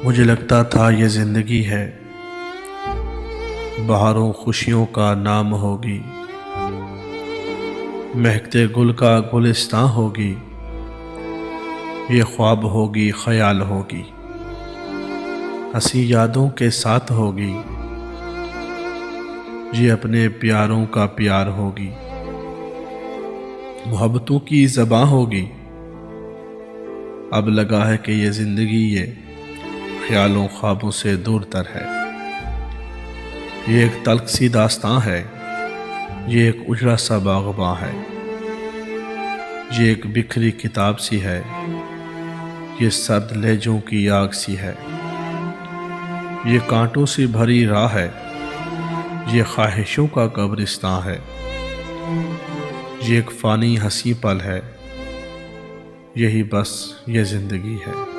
मुझे लगता था ये ज़िंदगी है, बहारों खुशियों का नाम होगी, महकते गुल का गुलिस्तां होगी, ये ख्वाब होगी ख्याल होगी, हंसी यादों के साथ होगी, ये अपने प्यारों का प्यार होगी, मोहब्बतों की ज़बां होगी। अब लगा है कि ये ज़िंदगी ये ख्यालों ख्वाबों से दूर तर है। ये एक तल्ख सी दास्तां है, ये एक उजड़ा सा बाग़बां है, ये एक बिखरी किताब सी है, ये सर्द लहजों की आग सी है, ये कांटों से भरी राह है, ये ख्वाहिशों का कब्रिस्तां है, ये एक फ़ानी हंसी पल है, यही बस ये ज़िंदगी है।